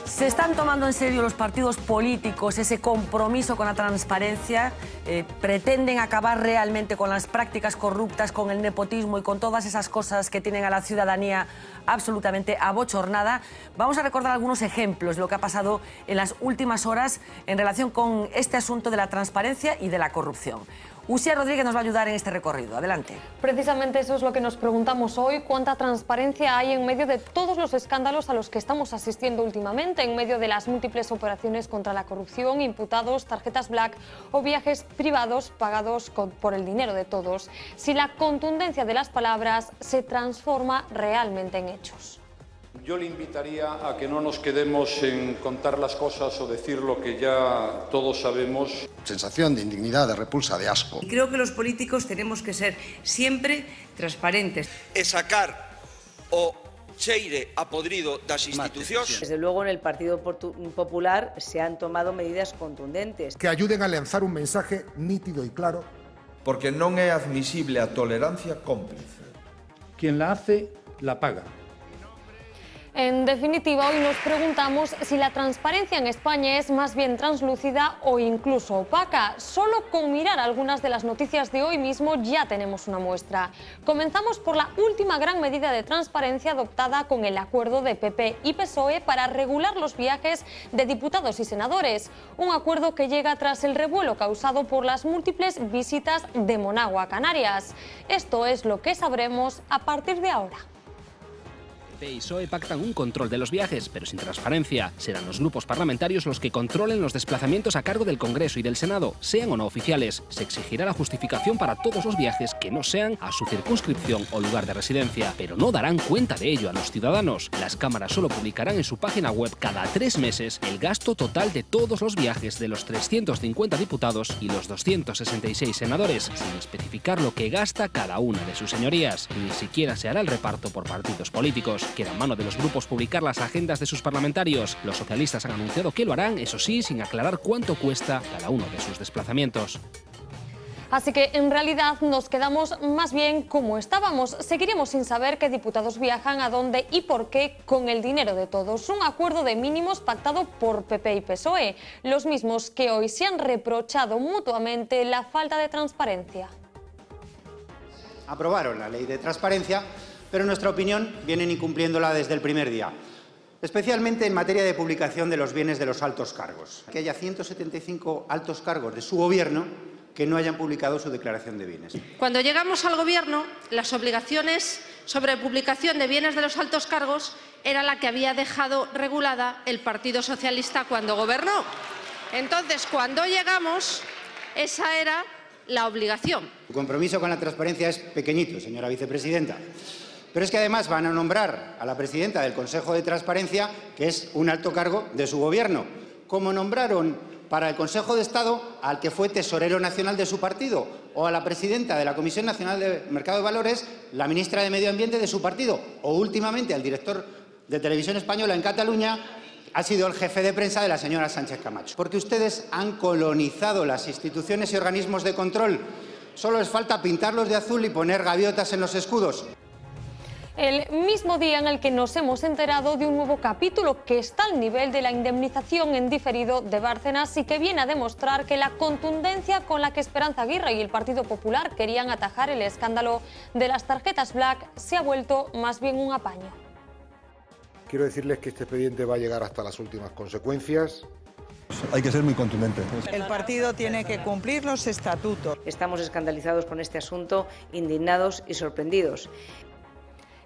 ¿Se están tomando en serio los partidos políticos ese compromiso con la transparencia? ¿Pretenden acabar realmente con las prácticas corruptas, con el nepotismo y con todas esas cosas que tienen a la ciudadanía absolutamente abochornada? Vamos a recordar algunos ejemplos de lo que ha pasado en las últimas horas en relación con este asunto de la transparencia y de la corrupción. Uxía Rodríguez nos va a ayudar en este recorrido. Adelante. Precisamente eso es lo que nos preguntamos hoy. ¿Cuánta transparencia hay en medio de todos los escándalos a los que estamos asistiendo últimamente? En medio de las múltiples operaciones contra la corrupción, imputados, tarjetas black o viajes privados pagados por el dinero de todos. Si la contundencia de las palabras se transforma realmente en hechos. Yo le invitaría a que no nos quedemos en contar las cosas o decir lo que ya todos sabemos. Sensación de indignidad, de repulsa, de asco. Y creo que los políticos tenemos que ser siempre transparentes. E sacar o cheire a podrido das institucións. Desde luego en el Partido Popular se han tomado medidas contundentes. Que ayuden a lanzar un mensaje nítido y claro. Porque non é admisible a tolerancia cómplice. Quien la hace, la paga. En definitiva, hoy nos preguntamos si la transparencia en España es más bien translúcida o incluso opaca. Solo con mirar algunas de las noticias de hoy mismo ya tenemos una muestra. Comenzamos por la última gran medida de transparencia adoptada con el acuerdo de PP y PSOE para regular los viajes de diputados y senadores. Un acuerdo que llega tras el revuelo causado por las múltiples visitas de Monagua a Canarias. Esto es lo que sabremos a partir de ahora. PP y PSOE pactan un control de los viajes, pero sin transparencia. Serán los grupos parlamentarios los que controlen los desplazamientos a cargo del Congreso y del Senado, sean o no oficiales. Se exigirá la justificación para todos los viajes que no sean a su circunscripción o lugar de residencia, pero no darán cuenta de ello a los ciudadanos. Las cámaras solo publicarán en su página web cada 3 meses el gasto total de todos los viajes de los 350 diputados y los 266 senadores, sin especificar lo que gasta cada una de sus señorías. Ni siquiera se hará el reparto por partidos políticos. Queda en mano de los grupos publicar las agendas de sus parlamentarios. Los socialistas han anunciado que lo harán, eso sí, sin aclarar cuánto cuesta cada uno de sus desplazamientos. Así que en realidad nos quedamos más bien como estábamos. Seguiremos sin saber qué diputados viajan, a dónde y por qué con el dinero de todos. Un acuerdo de mínimos pactado por PP y PSOE, los mismos que hoy se han reprochado mutuamente la falta de transparencia. Aprobaron la ley de transparencia, pero en nuestra opinión vienen incumpliéndola desde el primer día, especialmente en materia de publicación de los bienes de los altos cargos. Que haya 175 altos cargos de su gobierno que no hayan publicado su declaración de bienes. Cuando llegamos al gobierno, las obligaciones sobre publicación de bienes de los altos cargos era la que había dejado regulada el Partido Socialista cuando gobernó. Entonces, cuando llegamos, esa era la obligación. Su compromiso con la transparencia es pequeñito, señora vicepresidenta. Pero es que además van a nombrar a la presidenta del Consejo de Transparencia, que es un alto cargo de su gobierno, como nombraron para el Consejo de Estado al que fue tesorero nacional de su partido, o a la presidenta de la Comisión Nacional de Mercado de Valores, la ministra de Medio Ambiente de su partido, o últimamente al director de Televisión Española en Cataluña, ha sido el jefe de prensa de la señora Sánchez Camacho. Porque ustedes han colonizado las instituciones y organismos de control. Solo les falta pintarlos de azul y poner gaviotas en los escudos. El mismo día en el que nos hemos enterado de un nuevo capítulo que está al nivel de la indemnización en diferido de Bárcenas y que viene a demostrar que la contundencia con la que Esperanza Aguirre y el Partido Popular querían atajar el escándalo de las tarjetas black se ha vuelto más bien un apaño. Quiero decirles que este expediente va a llegar hasta las últimas consecuencias. Hay que ser muy contundente. El partido tiene que cumplir los estatutos. Estamos escandalizados con este asunto, indignados y sorprendidos.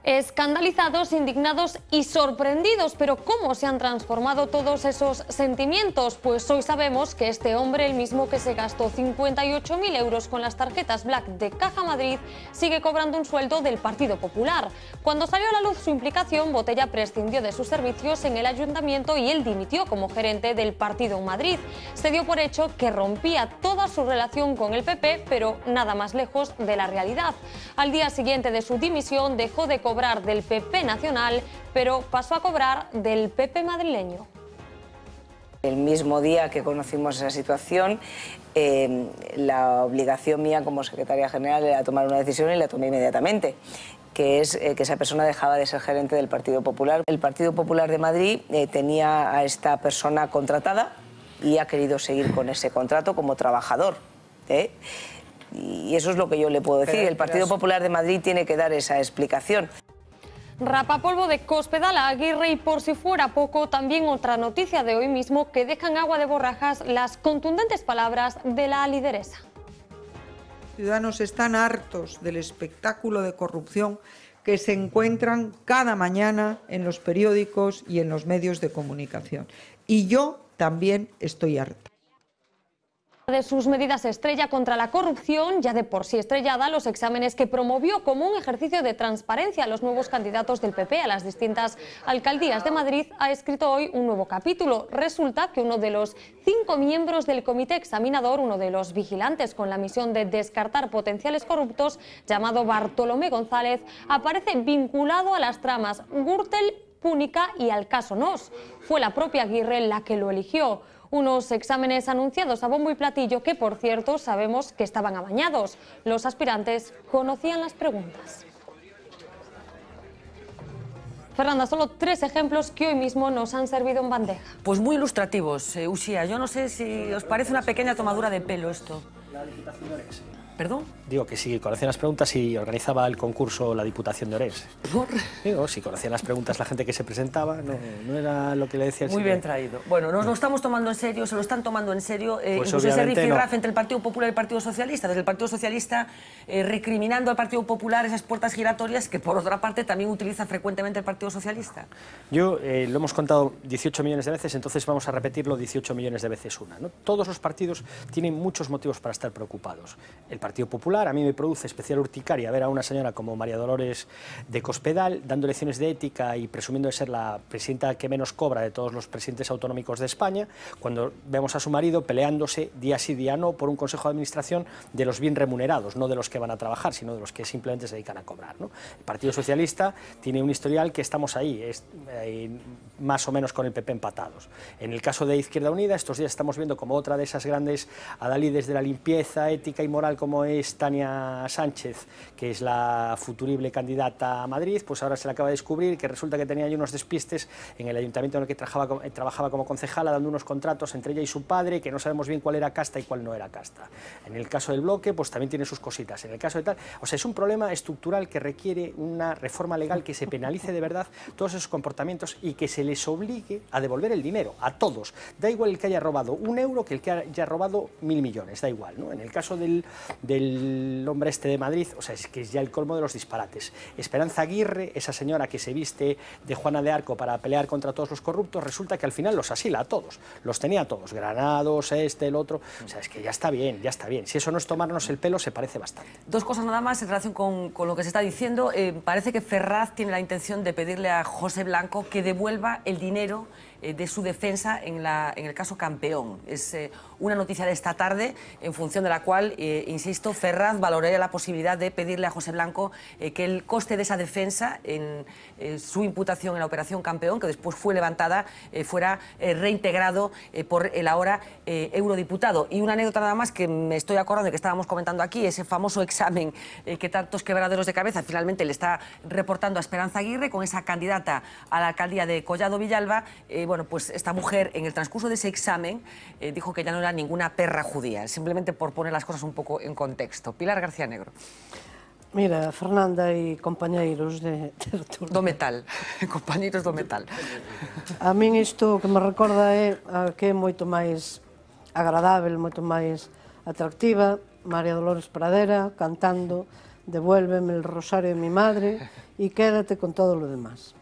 Escandalizados, indignados y sorprendidos. Pero ¿cómo se han transformado todos esos sentimientos? Pues hoy sabemos que este hombre, el mismo que se gastó 58.000 euros con las tarjetas black de Caja Madrid, sigue cobrando un sueldo del Partido Popular. Cuando salió a la luz su implicación, Botella prescindió de sus servicios en el ayuntamiento y él dimitió como gerente del partido en Madrid. Se dio por hecho que rompía toda su relación con el PP, pero nada más lejos de la realidad. Al día siguiente de su dimisión dejó de cobrar del PP nacional, pero pasó a cobrar del PP madrileño. El mismo día que conocimos esa situación, la obligación mía como secretaria general era tomar una decisión y la tomé inmediatamente, que es que esa persona dejaba de ser gerente del Partido Popular. El Partido Popular de Madrid tenía a esta persona contratada y ha querido seguir con ese contrato como trabajador. Y eso es lo que yo le puedo decir. El Partido Popular de Madrid tiene que dar esa explicación. Rapapolvo de Cospedal a Aguirre y por si fuera poco, también otra noticia de hoy mismo que dejan agua de borrajas las contundentes palabras de la lideresa. Ciudadanos están hartos del espectáculo de corrupción que se encuentran cada mañana en los periódicos y en los medios de comunicación. Y yo también estoy harta. De sus medidas estrella contra la corrupción, ya de por sí estrellada, los exámenes que promovió como un ejercicio de transparencia a los nuevos candidatos del PP a las distintas alcaldías de Madrid, ha escrito hoy un nuevo capítulo. Resulta que uno de los 5 miembros del comité examinador, uno de los vigilantes con la misión de descartar potenciales corruptos, llamado Bartolomé González, aparece vinculado a las tramas Gürtel, Púnica y al caso Nos. Fue la propia Aguirre la que lo eligió. Unos exámenes anunciados a bombo y platillo que, por cierto, sabemos que estaban amañados. Los aspirantes conocían las preguntas. Fernanda, solo 3 ejemplos que hoy mismo nos han servido en bandeja. Pues muy ilustrativos, Uxía. Yo no sé si os parece una pequeña tomadura de pelo esto. La Diputación de Orés. ¿Perdón? Digo que si conocían las preguntas y organizaba el concurso la Diputación de Orés. Digo, si conocían las preguntas la gente que se presentaba, no era lo que le decía el Muy señor. bien traído. Bueno, nos lo estamos tomando en serio, se lo están tomando en serio, Pues incluso ese rifirrafe no. entre el Partido Popular y el Partido Socialista. Desde el Partido Socialista recriminando al Partido Popular esas puertas giratorias que, por otra parte, también utiliza frecuentemente el Partido Socialista. Yo lo hemos contado 18 millones de veces, entonces vamos a repetirlo 18 millones de veces una, ¿no? Todos los partidos tienen muchos motivos para estar preocupados. El Partido Popular, a mí me produce especial urticaria ver a una señora como María Dolores de Cospedal dando lecciones de ética y presumiendo de ser la presidenta que menos cobra de todos los presidentes autonómicos de España, cuando vemos a su marido peleándose día sí día no por un consejo de administración de los bien remunerados, no de los que van a trabajar, sino de los que simplemente se dedican a cobrar, ¿no? El Partido Socialista tiene un historial que estamos ahí, más o menos con el PP empatados. En el caso de Izquierda Unida, estos días estamos viendo como otra de esas grandes adalides de la limpieza ética y moral como es Tania Sánchez, que es la futurible candidata a Madrid, pues ahora se le acaba de descubrir que resulta que tenía ahí unos despistes en el ayuntamiento en el que trabajaba como concejala, dando unos contratos entre ella y su padre, que no sabemos bien cuál era casta y cuál no era casta. En el caso del Bloque, pues también tiene sus cositas. En el caso de tal, o sea, es un problema estructural que requiere una reforma legal que se penalice de verdad todos esos comportamientos y que se les obligue a devolver el dinero a todos. Da igual el que haya robado 1 euro que el que haya robado 1.000 millones, da igual, ¿no? En el caso del hombre este de Madrid, o sea, es que es ya el colmo de los disparates. Esperanza Aguirre, esa señora que se viste de Juana de Arco para pelear contra todos los corruptos, resulta que al final los asila a todos, los tenía a todos, Granados, el otro, o sea, es que ya está bien, ya está bien. Si eso no es tomarnos el pelo, se parece bastante. 2 cosas nada más en relación con lo que se está diciendo. Parece que Ferraz tiene la intención de pedirle a José Blanco que devuelva el dinero de su defensa en el caso Campeón. Es una noticia de esta tarde en función de la cual, insisto, Ferraz valoraría la posibilidad de pedirle a José Blanco que el coste de esa defensa en su imputación en la operación Campeón, que después fue levantada, fuera reintegrado por el ahora eurodiputado. Y una anécdota nada más que me estoy acordando de que estábamos comentando aquí, ese famoso examen que tantos quebraderos de cabeza finalmente le está reportando a Esperanza Aguirre con esa candidata a la alcaldía de Collado Villalba. Bueno, pues esta mujer en el transcurso de ese examen dijo que ya no era ninguna perra judía, simplemente por poner las cosas un poco en contexto. Pilar García Negro. Mira, Fernanda e compañeiros de tertulia. Do metal, compañeiros do metal. A min isto que me recorda é que é moito máis agradável, moito máis atractiva, María Dolores Pradera cantando Devuélveme el rosario de mi madre e quédate con todo lo demás.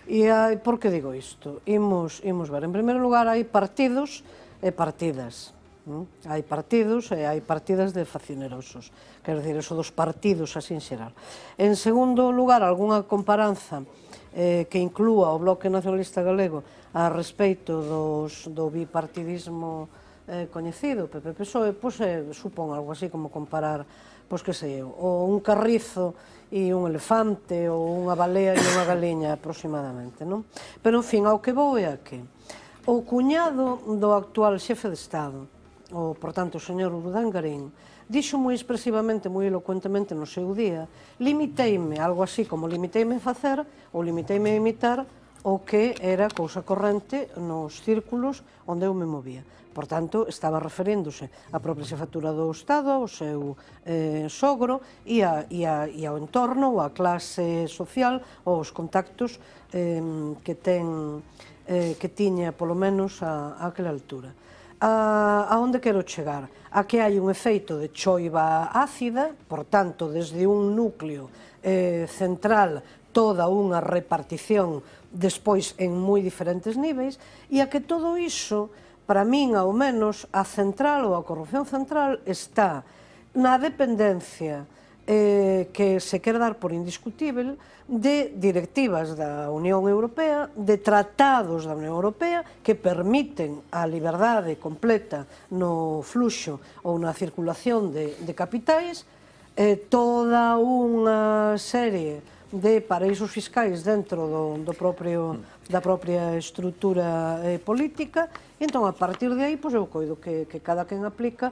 E por que digo isto? Imos ver. En primeiro lugar, hai partidos e partidas. Hai partidos e hai partidas de facinerosos. Quero dicir, eso dos partidos, así en xeral. En segundo lugar, algunha comparanza que inclúa o Bloque Nacionalista Galego a respeito do bipartidismo coñecido, PP-PSOE, pois supón algo así como comparar, pois que sei eu, ou un carrizo e un elefante, ou unha balea e unha galiña aproximadamente, non? Pero, en fin, ao que vou é a que O cuñado do actual xefe de Estado, o, por tanto, o señor Urdangarín, dixo moi expresivamente, moi elocuentemente no seu día, limiteime, algo así como limiteime a facer ou limiteime a imitar o que era cousa corrente nos círculos onde eu me movía. Por tanto, estaba referéndose á propia xefatura do Estado, ao seu sogro e ao entorno, ou á clase social, ou aos contactos que tiña, polo menos, a aquela altura. A onde quero chegar? A que hai un efeito de choiva ácida, por tanto, desde un núcleo central, toda unha repartición despois en moi diferentes niveis, e a que todo iso, para min, ao menos, a central ou a corrupción central está na dependencia que se quere dar por indiscutível de directivas da Unión Europea, de tratados da Unión Europea que permiten a liberdade completa no fluxo ou na circulación de capitais, toda unha serie de paraísos fiscais dentro da propia estrutura política, e entón, a partir de aí, eu coido que cada quen aplica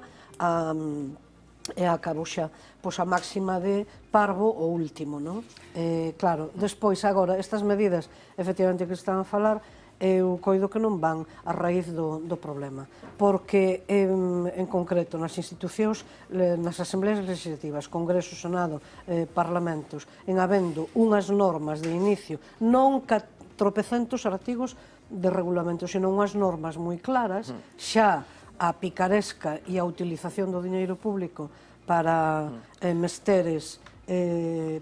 e acabo xa a máxima de parvo o último, non? Claro, despois, agora, estas medidas, efectivamente, que están a falar, eu coido que non van a raíz do problema, porque, en concreto, nas institucións, nas asambleas legislativas, Congreso, Senado, Parlamentos, en habendo unhas normas de inicio, non tropecentos artigos de regulamento, senón unhas normas moi claras, xa a picaresca e a utilización do diñeiro público para mesteres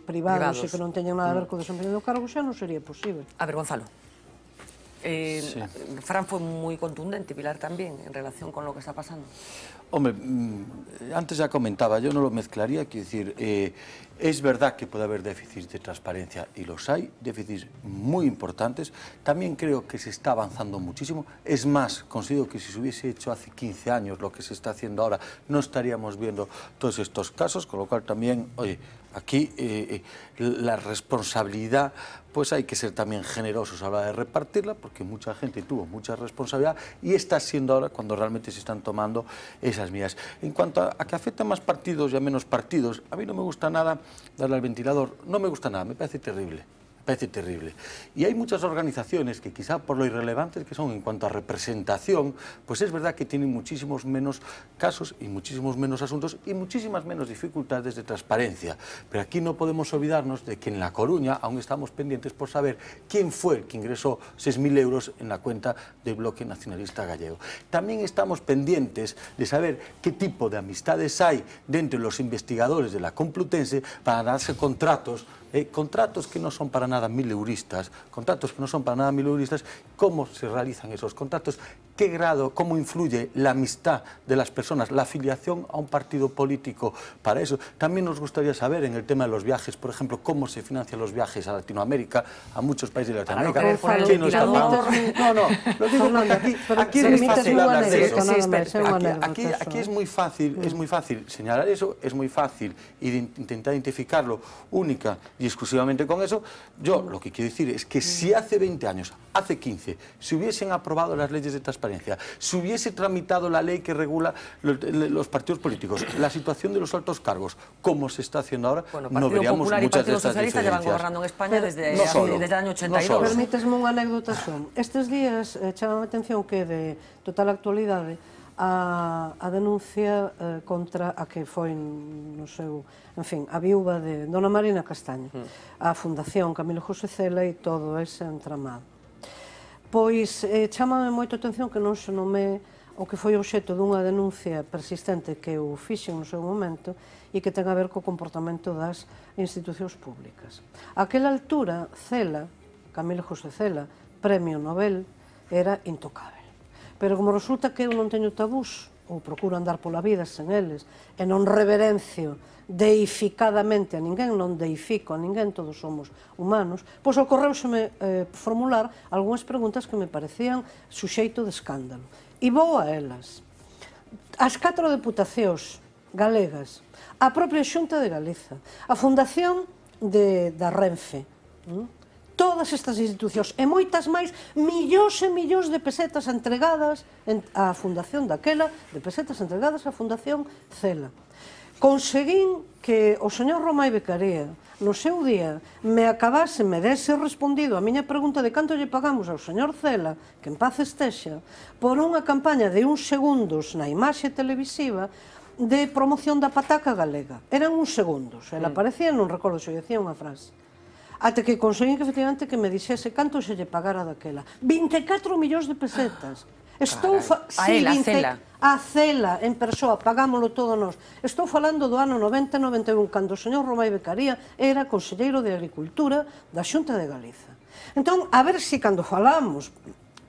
privados e que non teñan nada a ver co desempeño do cargo, xa non sería posible. A ver, Gonzalo. Fran fue muy contundente, Pilar también, en relación con lo que está pasando. Hombre, antes ya comentaba, yo no lo mezclaría, quiero decir, es verdad que puede haber déficits de transparencia, y los hay, déficits muy importantes. También creo que se está avanzando muchísimo. Es más, considero que si se hubiese hecho hace 15 años lo que se está haciendo ahora, no estaríamos viendo todos estos casos, con lo cual también, oye, aquí la responsabilidad, pues hay que ser también generosos a la hora de repartirla, porque mucha gente tuvo mucha responsabilidad y está siendo ahora cuando realmente se están tomando esas medidas. En cuanto a que afecta a más partidos y a menos partidos, a mí no me gusta nada darle al ventilador, no me gusta nada, me parece terrible. Parece terrible. Y hay muchas organizaciones que quizá por lo irrelevantes que son en cuanto a representación, pues es verdad que tienen muchísimos menos casos y muchísimos menos asuntos y muchísimas menos dificultades de transparencia. Pero aquí no podemos olvidarnos de que en La Coruña aún estamos pendientes por saber quién fue el que ingresó 6.000 euros en la cuenta del Bloque Nacionalista Gallego. También estamos pendientes de saber qué tipo de amistades hay dentro de los investigadores de la Complutense para darse contratos que no son para nada mileuristas, cómo se realizan esos contratos, qué grado, cómo influye la amistad de las personas, la afiliación a un partido político para eso. También nos gustaría saber en el tema de los viajes, por ejemplo, cómo se financian los viajes a Latinoamérica, a muchos países de Latinoamérica. ¿Quién nos está pagando? No, lo digo porque aquí es muy fácil hablar de eso. Aquí es muy fácil señalar eso, es muy fácil intentar identificarlo única y exclusivamente con eso. Yo lo que quiero decir es que si hace 20 años, hace 15, se hubiesen aprobado las leyes de transparencia, se hubiese tramitado la ley que regula los partidos políticos, la situación de los altos cargos, como se está haciendo ahora, no veríamos muchas de estas diferencias. Partido Socialista llevan gobernando en España desde el año 82. Permítesme unha anécdotación. Estes días chama a atención que de total actualidade a denuncia contra a que foi no seu, en fin, a viúva de Dona Marina Castaño, a Fundación Camilo José Cela e todo ese entramado. Pois chamame moito a atención que non se nome o que foi obxecto dunha denuncia persistente que eu fixen no seu momento e que ten a ver co comportamento das institucións públicas. Aquela altura, Cela, Camilo José Cela, Premio Nobel, era intocável. Pero como resulta que eu non teño tabús, ou procuro andar pola vida sen eles, e non reverencio deificadamente a ninguén, non deifico a ninguén, todos somos humanos, pois ocorreuseme formular algunhas preguntas que me parecían suxeito de escándalo. E vou a elas. As 4 deputacións galegas, a propia Xunta de Galiza, a Fundación da Renfe, todas estas institucións e moitas máis, millóns e millóns de pesetas entregadas á fundación daquela, de pesetas entregadas á fundación Cela. Conseguín que o señor Romai Becarea, no seu día, me dese respondido a miña pregunta de canto lle pagamos ao señor Cela, que en paz estexa, por unha campaña de uns segundos na imaxe televisiva de promoción da pataca galega. Eran uns segundos, ela aparecía, non recordo se dicía unha frase. Até que conseguín que efectivamente que me dixese canto se lle pagara daquela. 24 millóns de pesetas. A Cela en persoa, pagámoslo todo nós. Estou falando do ano 90-91, cando o señor Romai Becarea era conselleiro de Agricultura da Xunta de Galiza. Entón, a ver se cando falamos,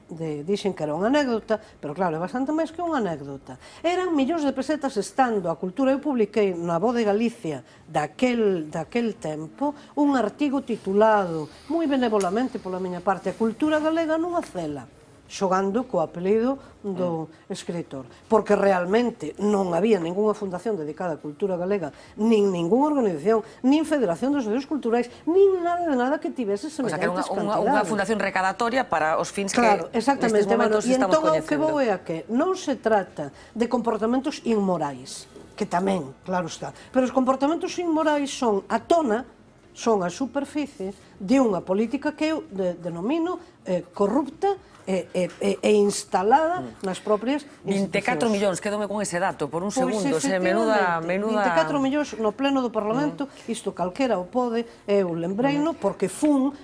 dixen que era unha anécdota, pero claro, é bastante máis que unha anécdota. Eran millóns de pesetas estando a cultura. Eu publiquei na Voz de Galicia daquel tempo un artigo titulado, moi benevolamente pola miña parte, A cultura galega nunha cela, xogando co apelido do escritor, porque realmente non había ningunha fundación dedicada á cultura galega, nin ningunha organización, nin Federación dos Medios Culturais, nin nada que tivese semellantes cantidades. Unha fundación recadatoria para os fins que nestes momentos estamos coñecendo. E entón o que vou é a que non se trata de comportamentos inmorais, que tamén, claro está, pero os comportamentos inmorais son a tona, son a superficie de unha política que eu denomino corrupta e instalada nas propias institucións. 24 millóns, quedome con ese dato, por un segundo, menuda... 24 millóns no pleno do Parlamento, isto calquera o pode, eu lembreino, porque fun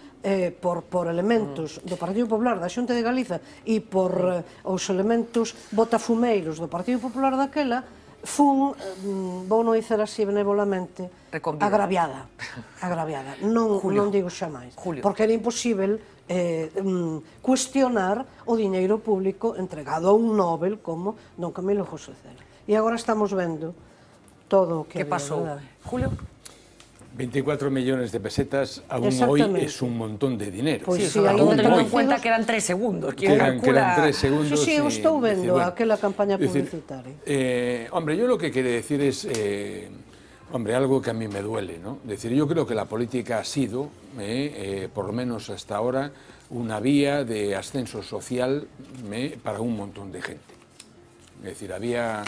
por elementos do Partido Popular da Xunta de Galiza e por os elementos botafumeiros do Partido Popular daquela, fun, vou non dizer así benevolamente, agraviada. Non digo xamais, porque era imposible cuestionar o diñeiro público entregado a un Nobel como don Camilo José Cela. E agora estamos vendo todo o que... Que pasou? Julio? 24 millones de pesetas aún hoy es un montón de dinero. Pues sí, teniendo en cuenta que eran 3 segundos. Que eran 3 segundos. Sí, eu estou vendo aquela campaña publicitaria. Hombre, yo lo que quiero decir es... Hombre, algo que a mí me duele, ¿no? Es decir, yo creo que la política ha sido, por lo menos hasta ahora, una vía de ascenso social para un montón de gente. Es decir, había,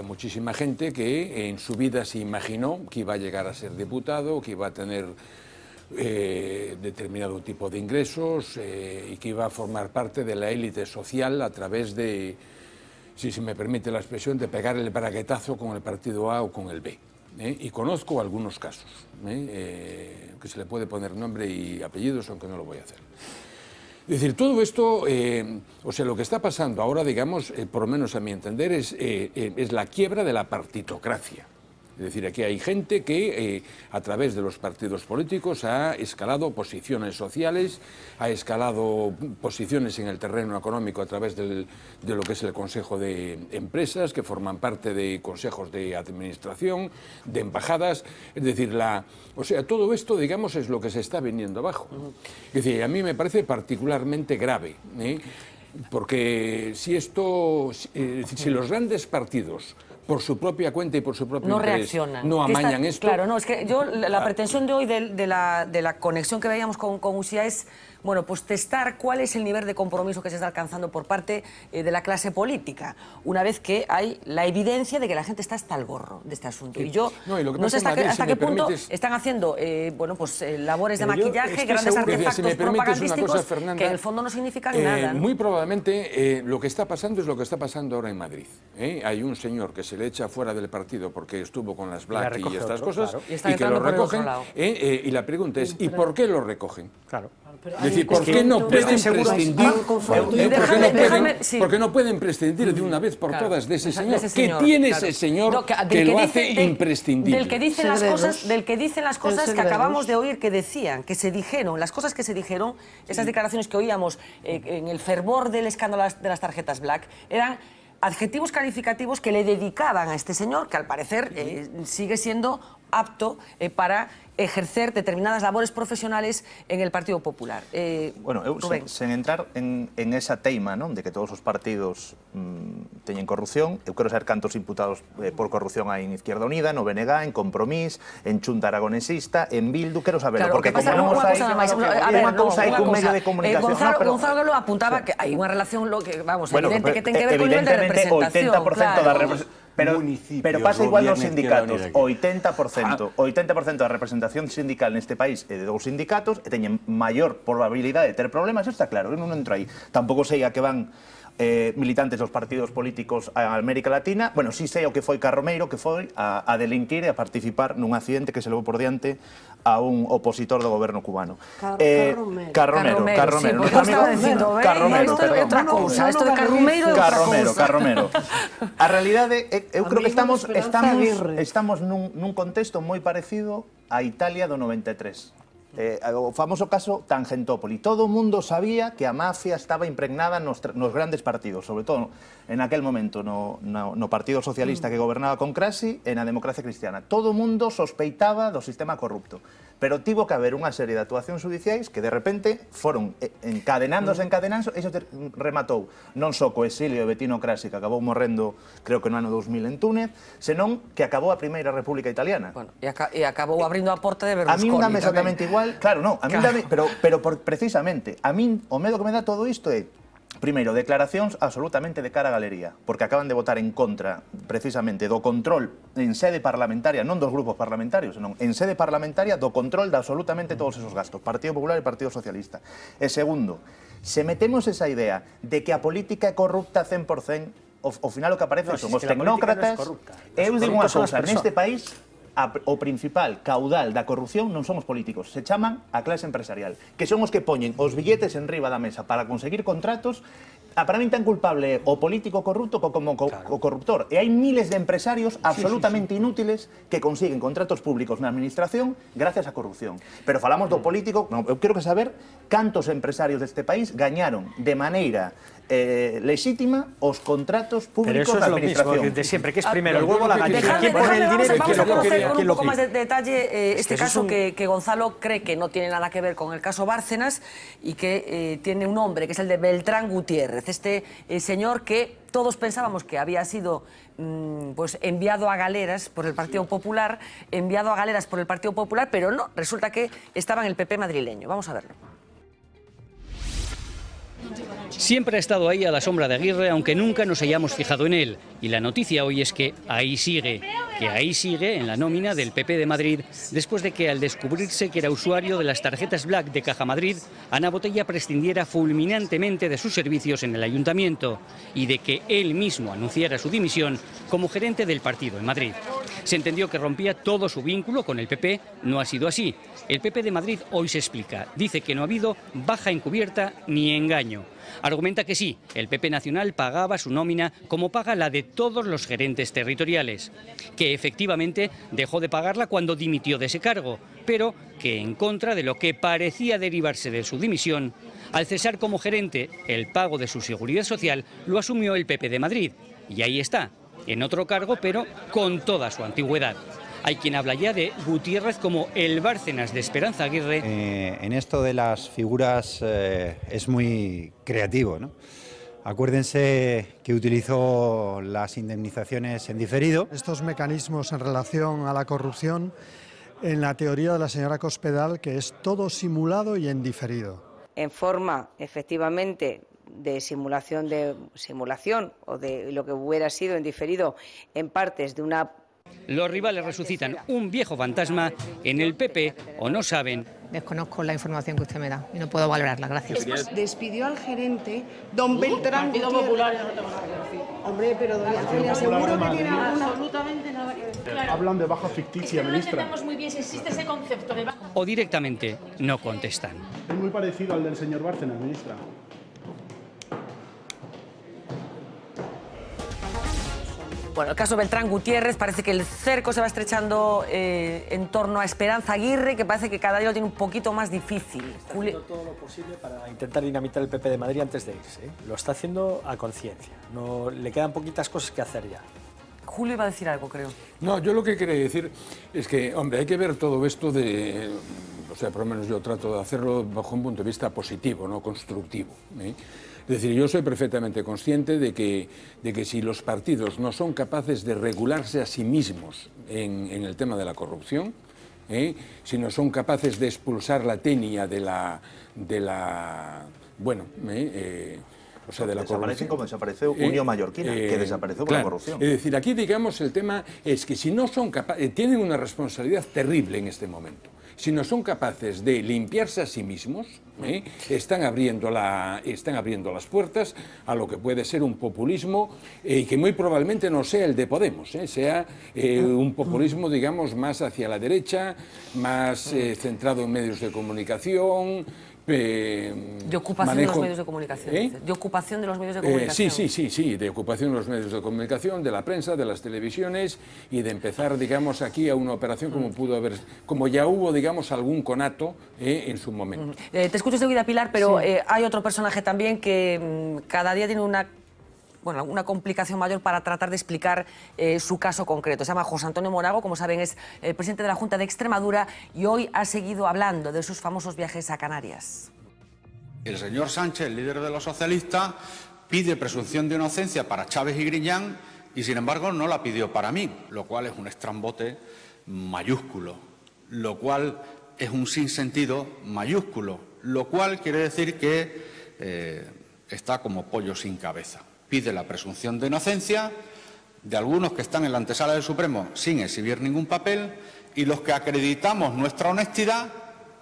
muchísima gente que en su vida se imaginó que iba a llegar a ser diputado, que iba a tener determinado tipo de ingresos y que iba a formar parte de la élite social a través de, si se me permite la expresión, de pegar el braguetazo con el partido A o con el B. Y conozco algunos casos, que se le puede poner nombre y apellidos, aunque no lo voy a hacer. Es decir, todo esto, lo que está pasando ahora, digamos, por lo menos a mi entender, es la quiebra de la partitocracia. Es decir, aquí hay gente que a través de los partidos políticos ha escalado posiciones sociales, ha escalado posiciones en el terreno económico a través de lo que es el Consejo de Empresas, que forman parte de consejos de administración, de embajadas. Es decir, todo esto, digamos, es lo que se está viniendo abajo. Es decir, a mí me parece particularmente grave, porque si los grandes partidos por su propia cuenta y por su propio interés no amañan esto... Claro, no, es que yo, la pretensión de hoy de la conexión que veíamos con UCIA es, bueno, pues testar cuál es el nivel de compromiso que se está alcanzando por parte de la clase política, una vez que hay la evidencia de que la gente está hasta el gorro de este asunto. Y yo no sé hasta qué punto están haciendo, labores de maquillaje, grandes artefactos propagandísticos que en el fondo no significan nada, ¿no? Muy probablemente lo que está pasando es lo que está pasando ahora en Madrid. Hay un señor que se le echa fuera del partido porque estuvo con las Black y estas cosas, y que lo recogen, y la pregunta es, ¿y por qué lo recogen? Claro. Es decir, ¿por qué no pueden prescindir? ¿Por qué no pueden prescindir de una vez por todas de ese señor? ¿Qué tiene ese señor que lo hace imprescindible? Del que dicen las cosas que acabamos de oír que decían, que se dijeron, las cosas que se dijeron, esas declaraciones que oíamos en el fervor del escándalo de las tarjetas Black, eran adjetivos calificativos que le dedicaban a este señor, que al parecer sigue siendo apto para ejercer determinadas labores profesionales en el Partido Popular. Bueno, eu, sen entrar en esa teima, non, de que todos os partidos teñen corrupción, eu quero saber cantos imputados por corrupción hai en Izquierda Unida, no BNG, en Compromís, en Chunta Aragonesista, en Bildu, quero saberlo, claro, porque como non os hai unha cousa hai cun medio de comunicación... Gonzalo Galo apuntaba que hai unha relación, evidente que ten que ver con o nivel de representación. 80% da representación... Pero pasa igual nos sindicatos, o 80% da representación sindical neste país é de dous sindicatos e teñen maior probabilidade de ter problemas, isto está claro, eu non entro aí. Tampouco sei a que van militantes dos partidos políticos a América Latina. Bueno, sí sei o que foi Carromeiro, que foi a delinquir e a participar nun accidente que se levou por diante a un opositor do goberno cubano. Carromeiro, perdón. A realidade, eu creo que estamos nun contexto moi parecido a Italia do 93. O famoso caso Tangentopoli. Todo o mundo sabía que a mafia estaba impregnada nos grandes partidos, sobre todo en aquel momento no Partido Socialista que gobernaba con Craxi e na Democracia Cristiana. Todo o mundo sospeitaba do sistema corrupto, pero tivo que haber unha serie de actuacións judiciais que de repente foron encadenándose, e iso rematou non só co exilio de Bettino Craxi, que acabou morrendo creo que no ano 2000 en Túnez, senón que acabou a Primeira República Italiana. E acabou abrindo a porta de Berlusconi. A min dame exactamente igual, claro, non, a min dame, pero precisamente, a min o medo que me dá todo isto é, primeiro, declaracións absolutamente de cara a galería, porque acaban de votar en contra, precisamente, do control en sede parlamentaria, non dos grupos parlamentarios, senón en sede parlamentaria do control de absolutamente todos esos gastos, Partido Popular e Partido Socialista. E segundo, se metemos esa idea de que a política é corrupta 100%, ao final o que aparece son os tecnócratas, eu digo unha cousa, neste país o principal caudal da corrupción non son os políticos, se chaman a clase empresarial, que son os que poñen os billetes en riba da mesa para conseguir contratos. Para mí tan culpable o político corrupto como o corruptor. E hai miles de empresarios absolutamente inútiles que consiguen contratos públicos na administración gracias á corrupción. Pero falamos do político, eu quero saber cantos empresarios deste país gañaron de maneira legítima os contratos públicos da administración. Pero eso es lo mismo de siempre, que es primero el huevo la gallina. ¿Quién pone el dinero y quién lo coge? Vamos a conocer con un poco más de detalle este caso que Gonzalo cree que no tiene nada que ver con el caso Bárcenas y que tiene un nombre, que es el de Beltrán Gutiérrez, este señor que todos pensábamos que había sido enviado a galeras por el Partido Popular, pero no, resulta que estaba en el PP madrileño. Vamos a verlo. Siempre ha estado ahí a la sombra de Aguirre, aunque nunca nos hayamos fijado en él. Y la noticia hoy es que ahí sigue en la nómina del PP de Madrid, después de que al descubrirse que era usuario de las tarjetas Black de Caja Madrid, Ana Botella prescindiera fulminantemente de sus servicios en el ayuntamiento y de que él mismo anunciara su dimisión como gerente del partido en Madrid. Se entendió que rompía todo su vínculo con el PP, no ha sido así. El PP de Madrid hoy se explica, dice que no ha habido baja encubierta ni engaño. Argumenta que sí, el PP nacional pagaba su nómina como paga la de todos los gerentes territoriales, que efectivamente dejó de pagarla cuando dimitió de ese cargo, pero que en contra de lo que parecía derivarse de su dimisión, al cesar como gerente el pago de su seguridad social lo asumió el PP de Madrid. Y ahí está, en otro cargo, pero con toda su antigüedad. Hay quien habla ya de Gutiérrez como el Bárcenas de Esperanza Aguirre. En esto de las figuras es muy creativo, ¿no? Acuérdense que utilizó las indemnizaciones en diferido. Estos mecanismos en relación a la corrupción, en la teoría de la señora Cospedal, que es todo simulado y en diferido. En forma, efectivamente, de simulación o de lo que hubiera sido en diferido en partes de una... Los rivales resucitan un viejo fantasma en el PP o no saben. Desconozco la información que usted me da y no puedo valorarla, gracias. Despidió al gerente, don Beltrán Gutiérrez. Popular, no tengo nada que decir. Hombre, pero doña Celia, seguro que tiene alguna... Absolutamente nada que decir. Hablan de baja ficticia, ministra. No entendemos muy bien si existe ese concepto de baja... O directamente no contestan. Es muy parecido al del señor Bárcenas, ministra. Bueno, el caso Beltrán Gutiérrez, parece que el cerco se va estrechando en torno a Esperanza Aguirre, que parece que cada día lo tiene un poquito más difícil. Está haciendo todo lo posible para intentar dinamitar el PP de Madrid antes de irse, ¿eh? Lo está haciendo a conciencia. No, le quedan poquitas cosas que hacer ya. Julio iba a decir algo, creo. No, yo lo que quería decir es que, hombre, hay que ver todo esto de... O sea, por lo menos yo trato de hacerlo bajo un punto de vista positivo, no constructivo, ¿eh? Es decir, yo soy perfectamente consciente de que si los partidos no son capaces de regularse a sí mismos en el tema de la corrupción, si no son capaces de expulsar la tenia de la desaparecen como desapareció Unión Mallorquina, que desapareció por la corrupción. Es decir, aquí, digamos, el tema es que si no son capaces, tienen una responsabilidad terrible en este momento. Si no son capaces de limpiarse a sí mismos, están abriendo las puertas a lo que puede ser un populismo que muy probablemente no sea el de Podemos, sea un populismo, digamos, más hacia la derecha, más centrado en medios de comunicación, de ocupación de los medios de comunicación. De ocupación de los medios de comunicación. Sí, de ocupación de los medios de comunicación, de la prensa, de las televisiones y de empezar, digamos, aquí a una operación como ya hubo, digamos, algún conato en su momento. Te escucho enseguida, Pilar, pero hay otro personaje también que cada día tiene una complicación mayor para tratar de explicar su caso concreto. Se llama José Antonio Monago, como saben, es el presidente de la Junta de Extremadura y hoy ha seguido hablando de sus famosos viajes a Canarias. El señor Sánchez, el líder de los socialistas, pide presunción de inocencia para Chávez y Griñán y, sin embargo, no la pidió para mí, lo cual es un estrambote mayúsculo, lo cual es un sinsentido mayúsculo, lo cual quiere decir que está como pollo sin cabeza. Pide la presunción de inocencia de algunos que están en la antesala del Supremo sin exhibir ningún papel y los que acreditamos nuestra honestidad,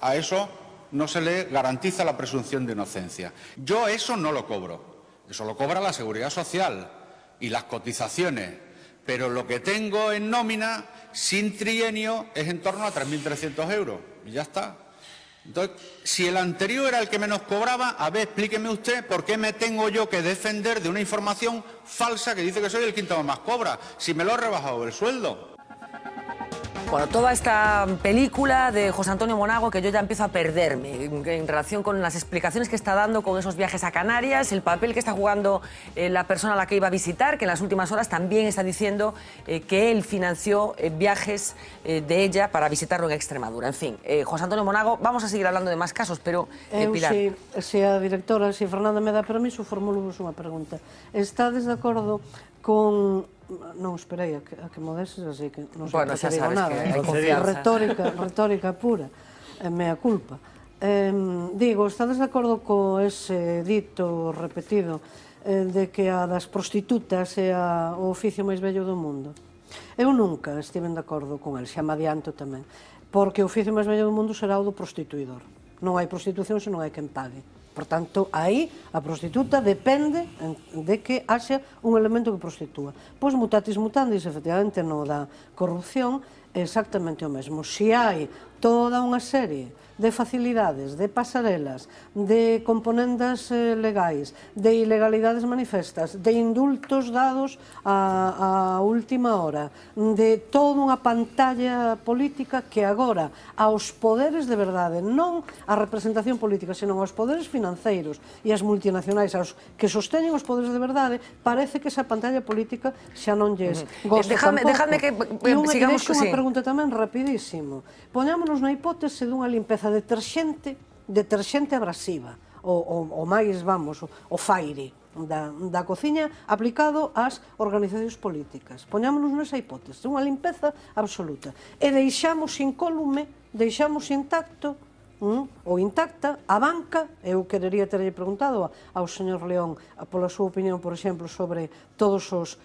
a eso no se le garantiza la presunción de inocencia. Yo eso no lo cobro, eso lo cobra la Seguridad Social y las cotizaciones, pero lo que tengo en nómina sin trienio es en torno a 3.300 euros y ya está. Entonces, si el anterior era el que menos cobraba, a ver, explíqueme usted por qué me tengo yo que defender de una información falsa que dice que soy el quinto que más cobra, si me lo he rebajado el sueldo. Bueno, toda esta película de José Antonio Monago que yo ya empiezo a perderme en relación con las explicaciones que está dando con esos viajes a Canarias, el papel que está jugando la persona a la que iba a visitar, que en las últimas horas también está diciendo que él financió viajes de ella para visitarlo en Extremadura. En fin, José Antonio Monago, vamos a seguir hablando de más casos, pero Pilar... Se a directora, se Fernanda me dá permiso, formulo unha pregunta. Estades de acordo con... Non, esperei a que modeses, así que non sei que digo nada. Retórica pura, mea culpa. Digo, estades de acordo co ese dito repetido de que a das prostitutas é o oficio máis bello do mundo? Eu nunca estive de acordo con el, xa me adianto tamén, porque o oficio máis bello do mundo será o do prostituidor. Non hai prostitución se non hai quen pague. Por tanto, aí a prostituta depende de que haxa un elemento que prostitúa. Pois mutatis mutandis, efectivamente, no da corrupción, é exactamente o mesmo. Se hai toda unha serie de facilidades, de pasarelas, de componendas legais, de ilegalidades manifestas, de indultos dados a última hora, de toda unha pantalla política que agora aos poderes de verdade, non a representación política, senón aos poderes financeiros e as multinacionais, aos que sosteñen os poderes de verdade, parece que esa pantalla política xa non lles gosta tampouco. Dejadme que sigamos con unha pregunta tamén rapidísimo. Poñámonos na hipótese dunha limpeza deterxente abrasiva, o máis, vamos, o faire da cociña aplicado ás organizacións políticas. Poñámonos nesa hipótese, unha limpeza absoluta. E deixamos incólume, deixamos intacto ou intacta a banca. Eu querería terlle preguntado ao señor León pola súa opinión, por exemplo, sobre todos os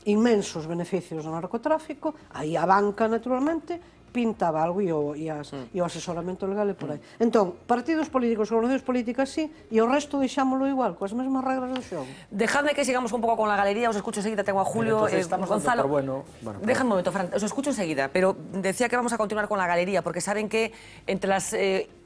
inmensos beneficios do narcotráfico. Aí a banca, naturalmente, pintaba algo e o asesoramento legal é por aí. Entón, partidos políticos, organizacións políticas, sí, e o resto deixámoslo igual, coas mesmas regras do xogo. Dejadme que sigamos un pouco con la galería, os escucho enseguida, tengo a Julio, Gonzalo. Déjame un momento, Fran, os escucho enseguida, pero decía que vamos a continuar con la galería, porque saben que entre las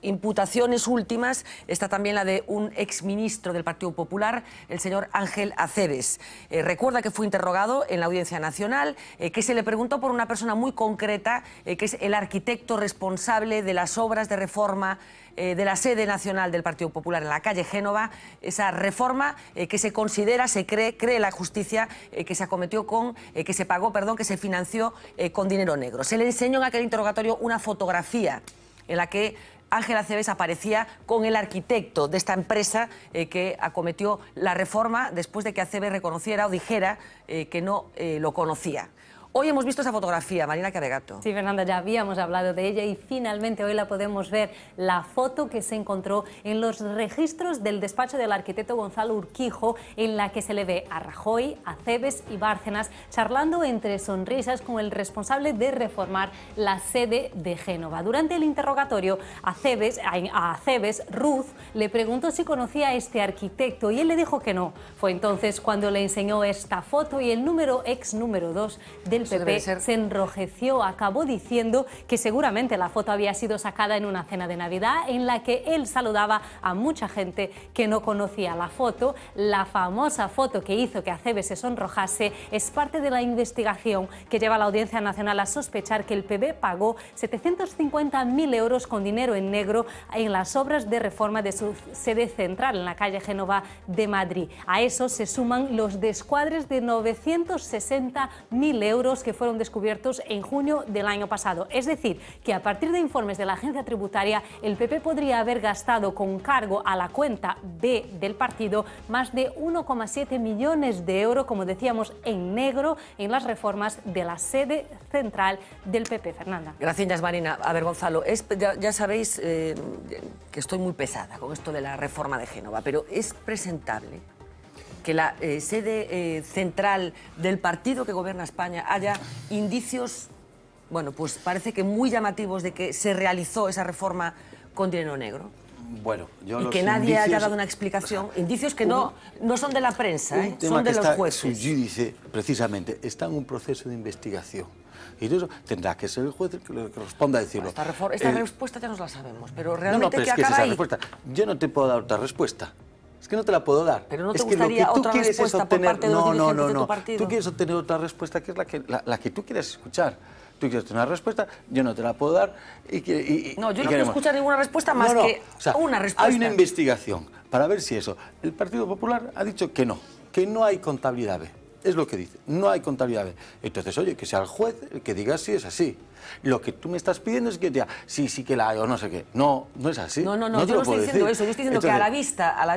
imputaciones últimas está también la de un exministro del Partido Popular, el señor Ángel Acebes. Recuerda que fue interrogado en la Audiencia Nacional, que se le preguntó por una persona muy concreta, que es es el arquitecto responsable de las obras de reforma de la sede nacional del Partido Popular en la calle Génova, esa reforma que se considera, cree la justicia, que se acometió que se pagó, que se financió con dinero negro. Se le enseñó en aquel interrogatorio una fotografía en la que Ángel Acebes aparecía con el arquitecto de esta empresa que acometió la reforma después de que Acebes reconociera o dijera que no lo conocía. Hoy hemos visto esa fotografía, Marina Carregato. Sí, Fernanda, ya habíamos hablado de ella y finalmente hoy la podemos ver, la foto que se encontró en los registros del despacho del arquitecto Gonzalo Urquijo, en la que se le ve a Rajoy, Acebes y Bárcenas charlando entre sonrisas con el responsable de reformar la sede de Génova. Durante el interrogatorio, a Acebes, Ruth le preguntó si conocía a este arquitecto y él le dijo que no. Fue entonces cuando le enseñó esta foto y el ex número 2 del PP se enrojeció, acabó diciendo que seguramente la foto había sido sacada en una cena de Navidad en la que él saludaba a mucha gente que no conocía la foto. La famosa foto que hizo que Acebes se sonrojase es parte de la investigación que lleva a la Audiencia Nacional a sospechar que el PP pagó 750.000 euros con dinero en negro en las obras de reforma de su sede central en la calle Génova de Madrid. A eso se suman los descuadres de 960.000 euros que fueron descubiertos en junio del año pasado. Es decir, que a partir de informes de la agencia tributaria, el PP podría haber gastado con cargo a la cuenta B del partido más de 1,7 millones de euros, como decíamos, en negro en las reformas de la sede central del PP. Fernanda. Gracias, Marina. A ver, Gonzalo, ya sabéis que estoy muy pesada con esto de la reforma de Génova, pero ¿es presentable que la sede central del partido que gobierna España haya indicios, bueno, pues parece que muy llamativos de que se realizó esa reforma con dinero negro? Bueno, y que nadie haya dado una explicación, indicios que no son de la prensa, son de los jueces. Su judice, precisamente, está en un proceso de investigación. Y eso tendrá que ser el juez el que le corresponda decirlo. Esta respuesta ya nos la sabemos, pero realmente pero ¿qué es que acaba esa ahí? Respuesta, yo no te puedo dar otra respuesta. Es que no te la puedo dar. Pero no te es que gustaría lo que tú otra quieres respuesta es obtener... por parte de los dirigentes de tu partido. Tú quieres obtener otra respuesta que es la que tú quieres escuchar. Tú quieres tener una respuesta, yo no te la puedo dar no, yo no quiero escuchar ninguna respuesta más que una respuesta. Hay una investigación para ver si eso. El Partido Popular ha dicho que no hay contabilidad B. Es lo que dice, no hay contabilidad B. Entonces, oye, que sea el juez el que diga si es así. Lo que tú me estás pidiendo es que te diga, sí que la hay o no sé qué. No, no es así. No, yo no estoy diciendo eso. Yo estoy diciendo que a la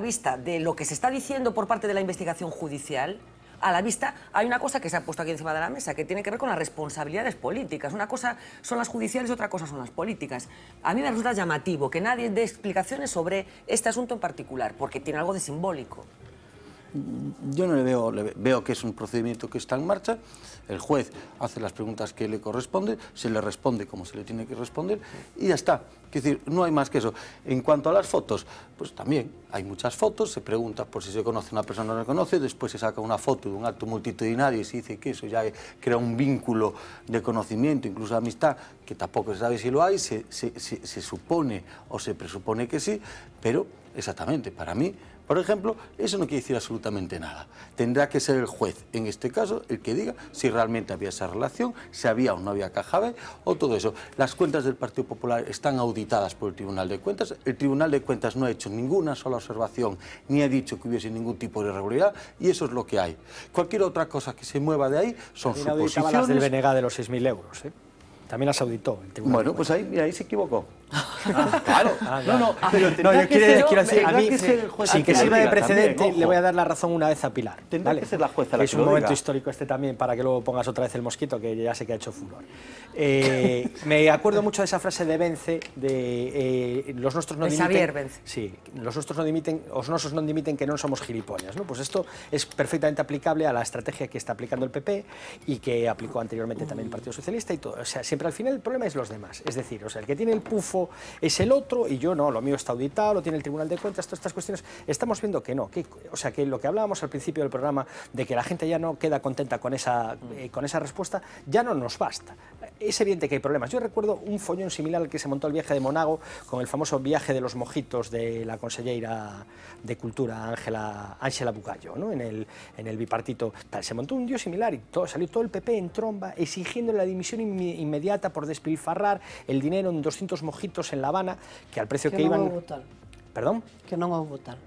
vista de lo que se está diciendo por parte de la investigación judicial, a la vista hay una cosa que se ha puesto aquí encima de la mesa, que tiene que ver con las responsabilidades políticas. Una cosa son las judiciales y otra cosa son las políticas. A mí me resulta llamativo que nadie dé explicaciones sobre este asunto en particular, porque tiene algo de simbólico. Yo no veo que es un procedimiento que está en marcha. El juez hace las preguntas que le corresponden, se le responde como se le tiene que responder y ya está. Es decir, no hay más que eso. En cuanto a las fotos, pues también hay muchas fotos, se pregunta por si se conoce una persona o no se conoce, después se saca una foto de un acto multitudinario y se dice que eso ya crea un vínculo de conocimiento, incluso de amistad, que tampoco se sabe si lo hay, se supone o se presupone que sí, pero exactamente, para mí, por ejemplo, eso no quiere decir absolutamente nada. Tendrá que ser el juez, en este caso, el que diga si realmente había esa relación, si había o no había caja B, o todo eso. Las cuentas del Partido Popular están auditadas por el Tribunal de Cuentas. El Tribunal de Cuentas no ha hecho ninguna sola observación, ni ha dicho que hubiese ningún tipo de irregularidad, y eso es lo que hay. Cualquier otra cosa que se mueva de ahí son suposiciones. Las del BNG de los 6.000 euros, ¿eh? También las auditó el Tribunal. Bueno, pues ahí se equivocó. Claro. Yo quiero decir, a mí, sin que sirva de precedente, le voy a dar la razón una vez a Pilar. Tendrá que ser la jueza la que es un momento histórico también, para que luego pongas otra vez el mosquito, que ya sé que ha hecho furor. Me acuerdo mucho de esa frase de Vence, de los nuestros no dimiten... Xavier Vence. Sí, los nuestros no dimiten, os nosos non dimiten que non somos gilipollas, ¿no? Pues esto es perfectamente aplicable a la estrategia que está aplicando el PP y que aplicó anteriormente también el Partido Socialista y todo. O sea, siempre al final el problema es los demás. Es decir, el que tiene el pufo grifo es el otro y yo no, lo mío está auditado, lo tiene el Tribunal de Cuentas, todas estas cuestiones. Estamos viendo que no, o sea, que lo que hablábamos al principio del programa de que la gente ya no queda contenta con esa respuesta, ya no nos basta. Es evidente que hay problemas. Yo recuerdo un follón similar al que se montó el viaje de Monago con el famoso viaje de los mojitos de la consellera de Cultura, Ángela Bugallo, ¿no? en el bipartito. Se montó un lío similar y salió todo el PP en tromba exigiendo la dimisión inmediata por despilfarrar el dinero en 200 mojitos en La Habana, que al precio que iban... non houbo tal. ¿Perdón? Que non houbo tal.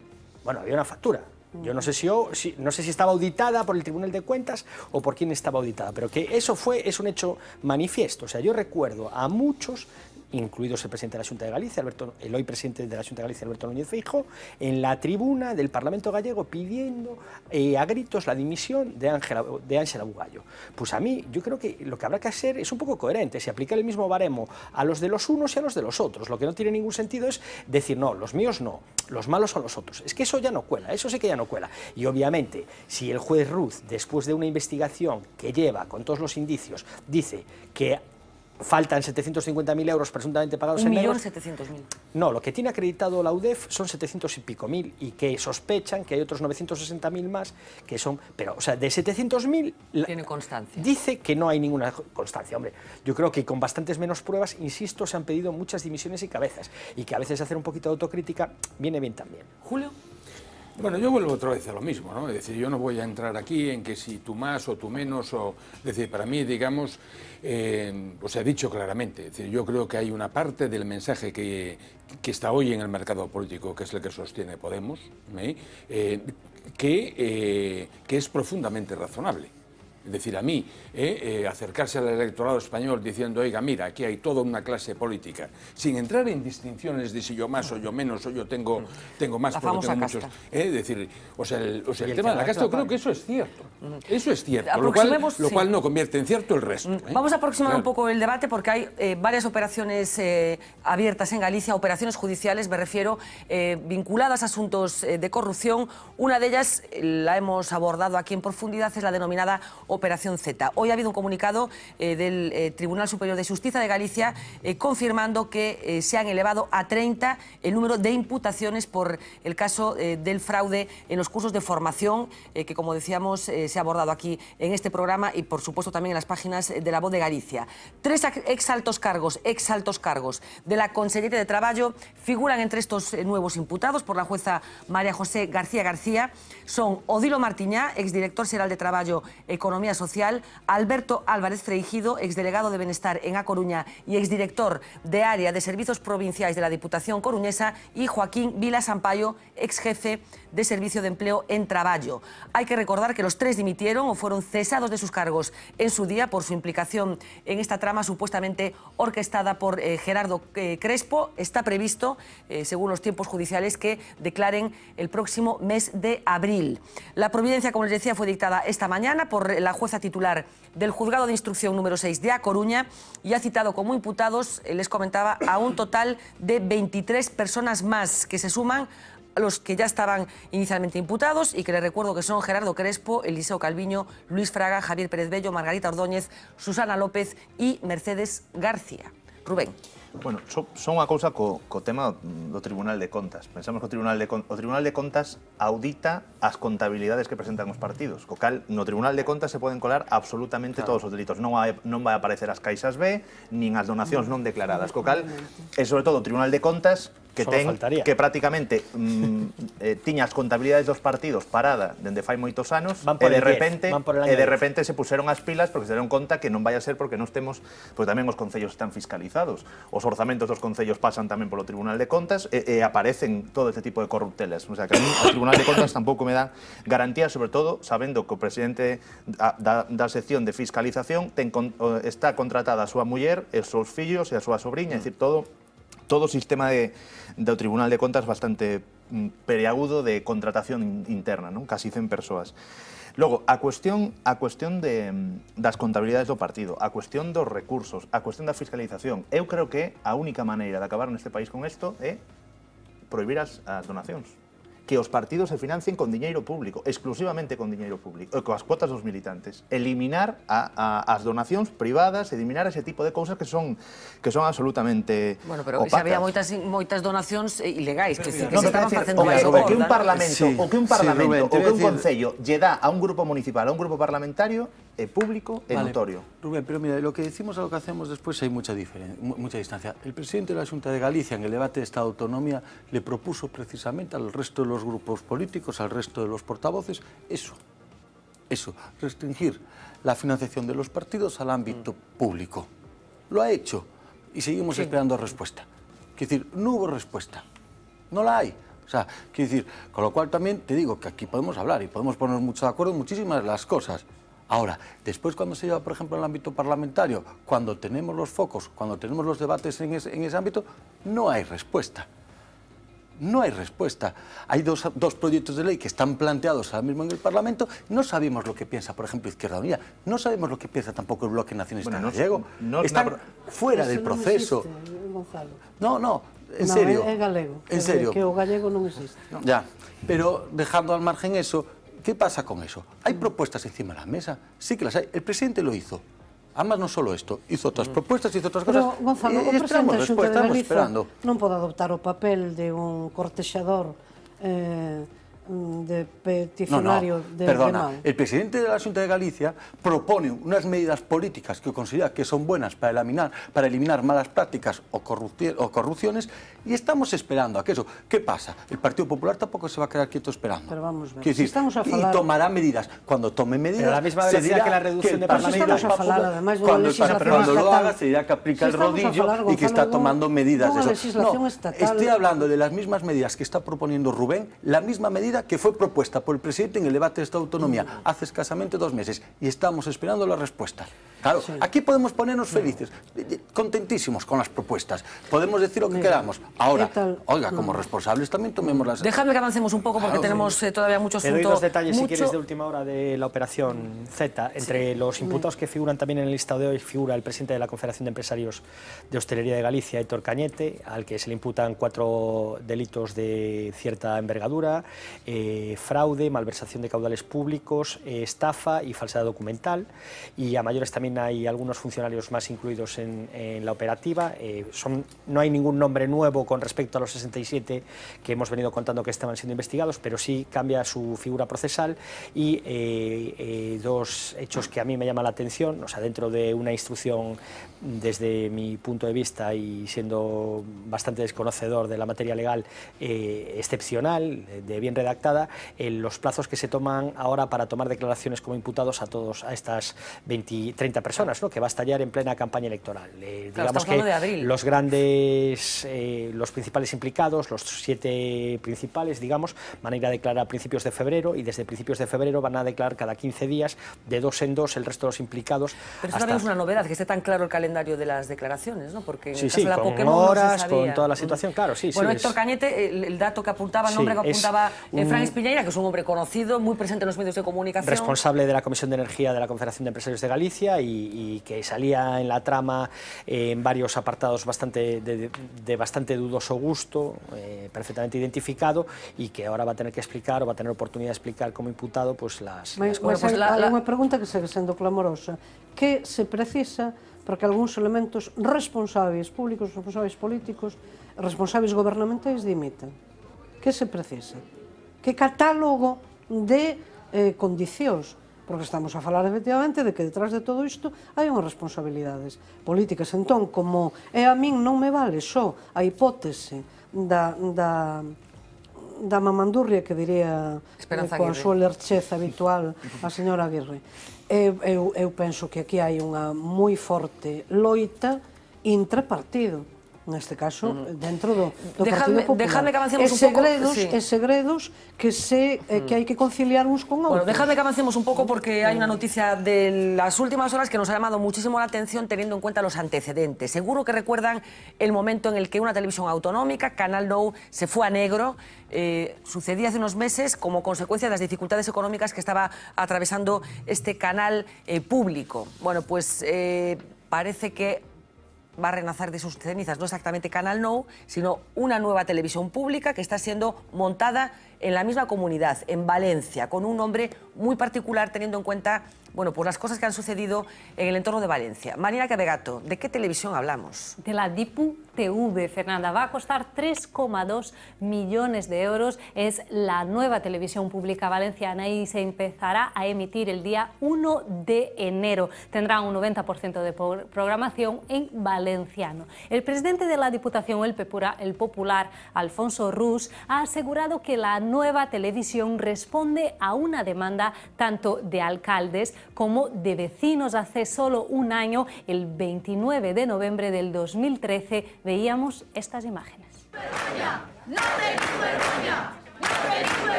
Bueno, había una factura. Yo no sé si estaba auditada por el Tribunal de Cuentas o por quién estaba auditada, pero que eso es un hecho manifiesto. O sea, yo recuerdo a muchos, incluidos el presidente de la Xunta de Galicia, el hoy presidente de la Xunta de Galicia, Alberto Núñez Feijóo, en la tribuna del Parlamento gallego pidiendo a gritos la dimisión de Ángela Bugallo. Pues a mí, yo creo que lo que habrá que hacer es un poco coherente, si aplicar el mismo baremo a los de los unos y a los de los otros. Lo que no tiene ningún sentido es decir, no, los míos no, los malos son los otros. Es que eso ya no cuela, eso sí que ya no cuela. Y obviamente, si el juez Ruz, después de una investigación que lleva con todos los indicios, dice que faltan 750.000 euros presuntamente pagados en negros. 1.700.000. No, lo que tiene acreditado la UDEF son 700 y pico mil y que sospechan que hay otros 960.000 más que son... Pero, o sea, de 700.000... Tiene constancia. Dice que no hay ninguna constancia. Hombre, yo creo que con bastantes menos pruebas, insisto, se han pedido muchas dimisiones y cabezas y que a veces hacer un poquito de autocrítica viene bien también. Julio. Bueno, yo vuelvo otra vez a lo mismo, ¿no? Es decir, yo no voy a entrar aquí en que si tú más o tú menos, es decir, para mí, digamos, os he dicho claramente, es decir, yo creo que hay una parte del mensaje que está hoy en el mercado político, que es el que sostiene Podemos, que es profundamente razonable. Es decir, a mí, acercarse al electorado español diciendo, oiga, mira, aquí hay toda una clase política, sin entrar en distinciones de si yo más o yo menos, o yo tengo más porque tengo muchos... Es decir, o sea, el tema de la casta, yo creo que eso es cierto. Eso es cierto, lo cual no convierte en cierto el resto. Vamos a aproximar un poco el debate porque hay varias operaciones abiertas en Galicia, operaciones judiciales, me refiero, vinculadas a asuntos de corrupción. Una de ellas la hemos abordado aquí en profundidad, es la denominada Operación Z. Hoy ha habido un comunicado del Tribunal Superior de Justicia de Galicia confirmando que se han elevado a 30 el número de imputaciones por el caso del fraude en los cursos de formación que, como decíamos, se ha abordado aquí en este programa y, por supuesto, también en las páginas de La Voz de Galicia. 3 exaltos cargos de la Consellería de Traballo figuran entre estos nuevos imputados por la jueza María José García. Son Odilo Martiñá, exdirector xeral de Traballo e Economía Social, Alberto Álvarez Freijido, exdelegado de Benestar en A Coruña y exdirector de Área de Servizos Provinciais de la Diputación Coruñesa, y Joaquín Vila Sampaio, exjefe de Servicio de Empleo en Traballo. Hay que recordar que los 3 dimitieron o fueron cesados de sus cargos en su día por su implicación en esta trama supuestamente orquestada por Gerardo Crespo. Está previsto, según los tiempos judiciales, que declaren el próximo mes de abril. La providencia, como les decía, fue dictada esta mañana por la jueza titular del Juzgado de Instrucción número 6 de A Coruña y ha citado como imputados, les comentaba, a un total de 23 personas más que se suman a los que ya estaban inicialmente imputados y que les recuerdo que son Gerardo Crespo, Eliseo Calviño, Luis Fraga, Javier Pérez Bello, Margarita Ordóñez, Susana López y Mercedes García. Rubén. Bueno, son unha cousa co tema do Tribunal de Contas. Pensamos que o Tribunal de Contas audita as contabilidades que presentan os partidos. Co cal, no Tribunal de Contas se poden colar absolutamente todos os delitos. Non vai aparecer as caixas B, nin as donacións non declaradas. Co cal, e sobre todo o Tribunal de Contas que prácticamente tiña as contabilidades dos partidos parada dende fai moitos anos e de repente se puseron as pilas porque se deron conta que non vai a ser porque nós temos, pois tamén os concellos están fiscalizados. Os orzamentos dos concellos pasan tamén polo Tribunal de Contas e aparecen todo este tipo de corruptelas. O sea, que a mí o Tribunal de Contas tampouco me dá garantía, sobre todo sabendo que o presidente da sección de fiscalización está contratada a súa muller, os seus fillos e a súa sobriña, é dicir, todo o sistema do Tribunal de Contas bastante periagudo de contratación interna, non? Casi 100 persoas. Logo, a cuestión das contabilidades do partido, a cuestión dos recursos, a cuestión da fiscalización, eu creo que a única maneira de acabar neste país con isto é prohibir as donacións. que os partidos se financien con diñeiro público, exclusivamente con diñeiro público, coas cuotas dos militantes. Eliminar as donacións privadas, eliminar ese tipo de cousas que son absolutamente bueno, pero opacas. xa había moitas donacións ilegais, que se No, estaban facendo o que un parlamento, Sí, o que un Rubén, parlamento, te o voy a que un decir- concello lle dá a un grupo municipal, a un grupo parlamentario, é público e Vale, notorio. Rubén, pero mira, lo que decimos a lo que hacemos después hay mucha distancia. El presidente de la Xunta de Galicia, en el debate de Estado de Autonomía, le propuso precisamente al resto de los grupos políticos, al resto de los portavoces, eso, restringir la financiación de los partidos al ámbito público. Lo ha hecho y seguimos esperando respuesta. Quiero decir, no hubo respuesta, no la hay. O sea, quiero decir, con lo cual también te digo que aquí podemos hablar y podemos poner mucho de acuerdo en muchísimas de las cosas. Ahora, después cuando se lleva, por ejemplo, al ámbito parlamentario, cuando tenemos los focos, cuando tenemos los debates en ese ámbito, no hay respuesta. No hay respuesta. Hay dos proyectos de ley que están planteados ahora mismo en el Parlamento. No sabemos lo que piensa, por ejemplo, Izquierda Unida. No sabemos lo que piensa tampoco el Bloque Nacionalista Gallego. Están fuera del proceso. No, en serio. É galego. En serio. Que o gallego non existe. Ya, pero dejando al margen eso, ¿qué pasa con eso? ¿Hay propuestas encima de la mesa? Sí que las hay. El presidente lo hizo. Además, no solo esto, hizo otras propuestas, hizo otras cosas. Pero, Gonzalo, o esperamos presidente da Xunta después, de estamos Galiza esperando. non pode adoptar o papel de un cortexador de peticionario de perdona, mal. el presidente de la Xunta de Galicia propone unas medidas políticas que considera que son buenas para eliminar malas prácticas o corrupciones y estamos esperando a que eso. ¿Qué pasa? El Partido Popular tampoco se va a quedar quieto esperando. Pero vamos a ver, Quiero decir, estamos a falar... y tomará medidas. Cuando tome medidas, pero a la misma se velocidad dirá que la reducción de Parlamento estamos a falar, además, dunha legislación cuando lo estatal. haga se dirá que aplica el Si estamos a rodillo falar, y que está Gonzalo, tomando medidas de dunha eso. legislación estatal. Estoy hablando de las mismas medidas que está proponiendo Rubén, la misma medida que fue propuesta por el presidente en el debate de Estado de Autonomía hace escasamente 2 meses y estamos esperando la respuesta. Claro, aquí podemos ponernos felices, contentísimos con las propuestas, podemos decir lo que queramos. Ahora, oiga, como responsables también tomemos las... Déjame que avancemos un poco porque tenemos todavía mucho asunto. Te doy 2 detalles, si quieres, de última hora de la operación Z. Entre los imputados que figuran también en el listado de hoy figura el presidente de la Confederación de Empresarios de Hostelería de Galicia, Héctor Cañete, al que se le imputan 4 delitos de cierta envergadura, fraude, malversación de caudales públicos, estafa y falsedad documental. Y a mayores también hay algunos funcionarios más incluidos en la operativa. No hay ningún nombre nuevo con respecto a los 67 que hemos venido contando que estaban siendo investigados, pero sí cambia su figura procesal y 2 hechos que a mí me llaman la atención, o sea, dentro de una instrucción desde mi punto de vista y siendo bastante desconocedor de la materia legal excepcional, de bien redactada, los plazos que se toman ahora para tomar declaraciones como imputados a estas 30 personas, ¿no?, que va a estallar en plena campaña electoral. Digamos que los grandes, los principales implicados, los 7 principales, digamos, van a ir a declarar a principios de febrero y desde principios de febrero van a declarar cada 15 días, de 2 en 2, el resto de los implicados. Pero eso también es una novedad, que esté tan claro el calendario de las declaraciones, ¿no? Porque en el caso sí, de la con Pokémon horas, no se sabía. con toda la situación, claro, sí. Bueno, sí, Héctor Cañete, el dato que apuntaba, el nombre que apuntaba Fran Espiñeira, que es un hombre conocido, muy presente en los medios de comunicación. Responsable de la Comisión de Energía de la Confederación de Empresarios de Galicia y que salía en la trama en varios apartados de bastante dudoso gusto, perfectamente identificado, y que ahora va a tener que explicar, o va a tener oportunidad de explicar como imputado, pues las cosas. Hai unha pregunta que segue sendo clamorosa. Que se precisa para que algúns elementos responsáveis públicos, responsáveis políticos, responsáveis gobernamentais dimitan? Que se precisa? Que catálogo de condicións? Porque estamos a falar efectivamente de que detrás de todo isto hai unhas responsabilidades políticas. Entón, como a min non me vale só a hipótese da mamandurria que diría coa súa lercheza habitual a señora Aguirre, eu penso que aquí hai unha moi forte loita intrapartido, neste caso, dentro do Partido Popular. Dejadme que avancemos un pouco. Segredos que hai que conciliar uns con outros. Bueno, dejadme que avancemos un pouco porque hai unha noticia de las últimas horas que nos ha llamado muchísimo la atención teniendo en cuenta los antecedentes. Seguro que recuerdan el momento en el que una televisión autonómica, Canal Nou, se fue a negro. Sucedía hace unos meses como consecuencia de las dificultades económicas que estaba atravesando este canal público. Bueno, pues parece que va a renacer de sus cenizas, no exactamente Canal Nou, sino una nueva televisión pública que está siendo montada en la misma comunidad, en Valencia, con un nombre muy particular teniendo en cuenta, bueno, pues las cosas que han sucedido en el entorno de Valencia. Marina Cabegato, ¿de qué televisión hablamos? De la DIPU TV, Fernanda. Va a costar 3,2 millones de euros. Es la nueva televisión pública valenciana y se empezará a emitir el día 1 de enero. Tendrá un 90% de programación en valenciano. El presidente de la Diputación, el popular Alfonso Rus, ha asegurado que la nueva televisión responde a una demanda tanto de alcaldes como de vecinos. Hace solo un año, el 29 de noviembre del 2013, veíamos estas imágenes.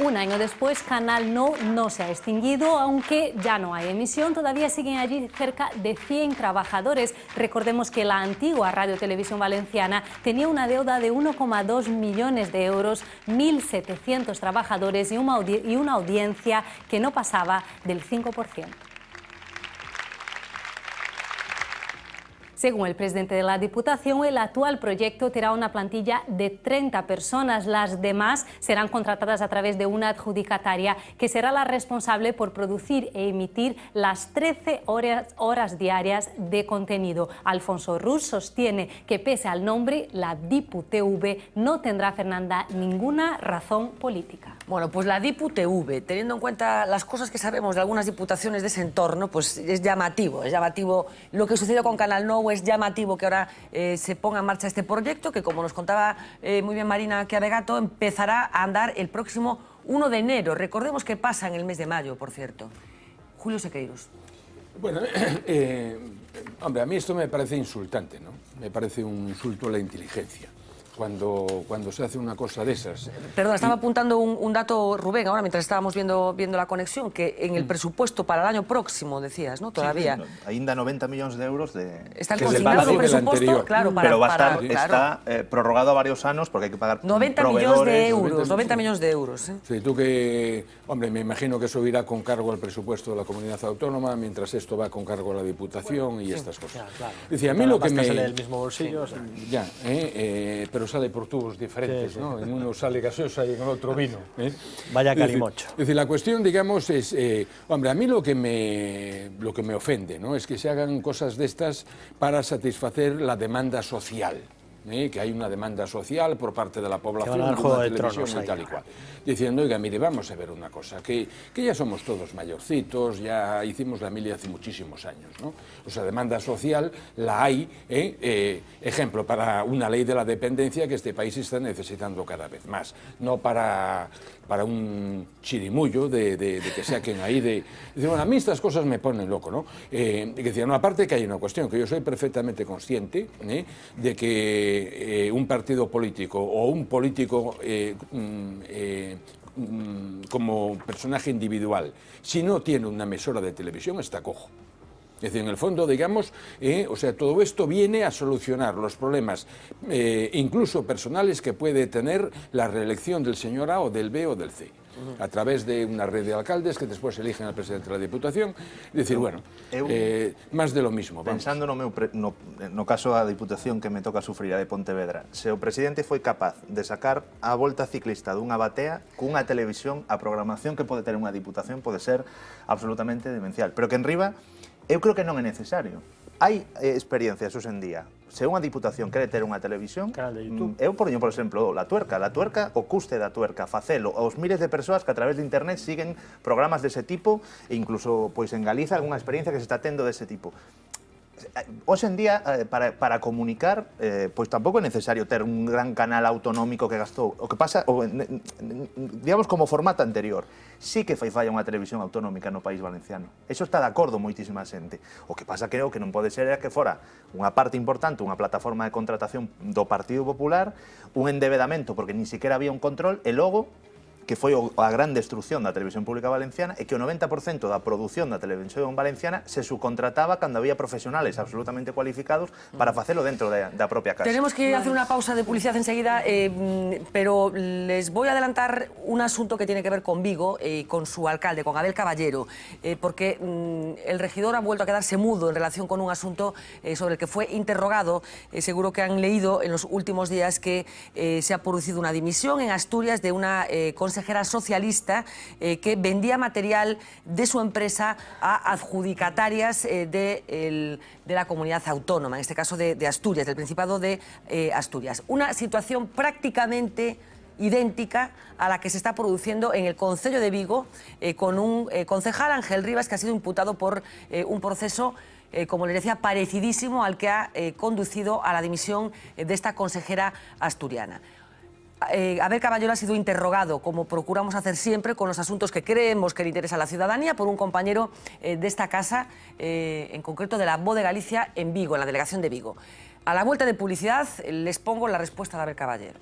Un año después, Canal no se ha extinguido, aunque ya no hay emisión. Todavía siguen allí cerca de 100 trabajadores. Recordemos que la antigua Radio Televisión Valenciana tenía una deuda de 1,2 millones de euros, 1.700 trabajadores y una audiencia que no pasaba del 5%. Según el presidente de la Diputación, el actual proyecto tendrá una plantilla de 30 personas. Las demás serán contratadas a través de una adjudicataria que será la responsable por producir e emitir las 13 horas diarias de contenido. Alfonso Rus sostiene que pese al nombre, la DIPU TV no tendrá, Fernanda, ninguna razón política. Bueno, pues la DIPU TV, teniendo en cuenta las cosas que sabemos de algunas diputaciones de ese entorno, pues es llamativo lo que sucedió con Canal Nou. Es llamativo que ahora se ponga en marcha este proyecto que, como nos contaba muy bien Marina Cabegato, empezará a andar el próximo 1 de enero. Recordemos que pasa en el mes de mayo, por cierto. Julio Sequeiros. Bueno, hombre, a mí esto me parece insultante, ¿no? Me parece un insulto a la inteligencia. Cuando se hace una cosa de esas. Perdón, estaba apuntando un dato, Rubén, ahora mientras estábamos viendo la conexión, que en el presupuesto para el año próximo, decías, ¿no? Todavía. Sí, ainda 90 millones de euros de... Está consignado el presupuesto, claro, pero está prorrogado a varios años porque hay que pagar 90 millones de euros, 90 millones de euros. Sí, tú que... Hombre, me imagino que eso irá con cargo al presupuesto de la comunidad autónoma, mientras esto va con cargo a la Diputación y estas cosas. Claro. Decía, a mí lo que me... sale del mismo bolsillo. Sí, ya, pero sale por tubos diferentes, sí, ¿no? En uno sale gaseosa y en el otro vino. Vaya calimocho. Es decir, la cuestión, digamos, es... hombre, a mí lo que me ofende, ¿no? Es que se hagan cosas de estas para satisfacer la demanda social. Que hay una demanda social por parte de la población de una televisión y tal y cual. Diciendo, oiga, mire, vamos a ver una cosa, que ya somos todos mayorcitos, ya hicimos la mili hace muchísimos años, ¿no? O sea, demanda social la hay, ejemplo, para una ley de la dependencia que este país está necesitando cada vez más, no para un chirimullo de que saquen ahí de... Bueno, a mí estas cosas me ponen loco, ¿no? Que decían, no, aparte que hay una cuestión, que yo soy perfectamente consciente de que un partido político o un político como personaje individual, si no tiene una emisora de televisión, está cojo. Es decir, en el fondo, digamos, o sea, todo esto viene a solucionar los problemas, incluso personales, que puede tener la reelección del señor A o del B o del C, a través de una red de alcaldes que después eligen al presidente de la Diputación. Es decir, bueno, más de lo mismo. Vamos. Pensando no caso da Diputación que me toca sufrir, a de Pontevedra, se o presidente foi capaz de sacar a volta ciclista dunha batea cunha televisión, a programación que pode ter unha Diputación pode ser absolutamente demencial, pero que en riba eu creo que non é necesario. Hai experiencias hoxe en día. Se unha Diputación quere ter unha televisión, eu poño, por exemplo, La Tuerca, o custe da Tuerca, facelo aos miles de persoas que a través de internet siguen programas dese tipo, e incluso pois en Galiza algunha experiencia que se está tendo dese tipo. Hoxe en día, para comunicar, pois tampouco é necesario ter un gran canal autonómico que gastou. O que pasa, digamos, como formato anterior, sí que fai falla unha televisión autonómica no país valenciano. Eso está de acordo moitísima xente. O que pasa, creo que non pode ser que fora unha parte importante, unha plataforma de contratación do Partido Popular, un endebedamento porque nin siquiera había un control, e logo que foi a gran destrucción da televisión pública valenciana e que o 90% da produción da televisión valenciana se subcontrataba cando había profesionales absolutamente cualificados para facelo dentro da propia casa. Tenemos que hacer una pausa de publicidad enseguida, pero les voy a adelantar un asunto que tiene que ver con Vigo y con su alcalde, con Abel Caballero, porque el regidor ha vuelto a quedarse mudo en relación con un asunto sobre el que fue interrogado. Seguro que han leído en los últimos días que se ha producido una dimisión en Asturias de una consejera socialista que vendía material de su empresa a adjudicatarias de la comunidad autónoma, en este caso de Asturias, del Principado de Asturias. Una situación prácticamente idéntica a la que se está produciendo en el concello de Vigo con un concejal, Ángel Rivas, que ha sido imputado por un proceso, como les decía, parecidísimo al que ha conducido a la dimisión de esta consejera asturiana. Abel Caballero ha sido interrogado, como procuramos hacer siempre, con los asuntos que creemos que le interesa a la ciudadanía, por un compañero de esta casa, en concreto de la Voz de Galicia en Vigo, en la delegación de Vigo. A la vuelta de publicidad les pongo la respuesta de Abel Caballero.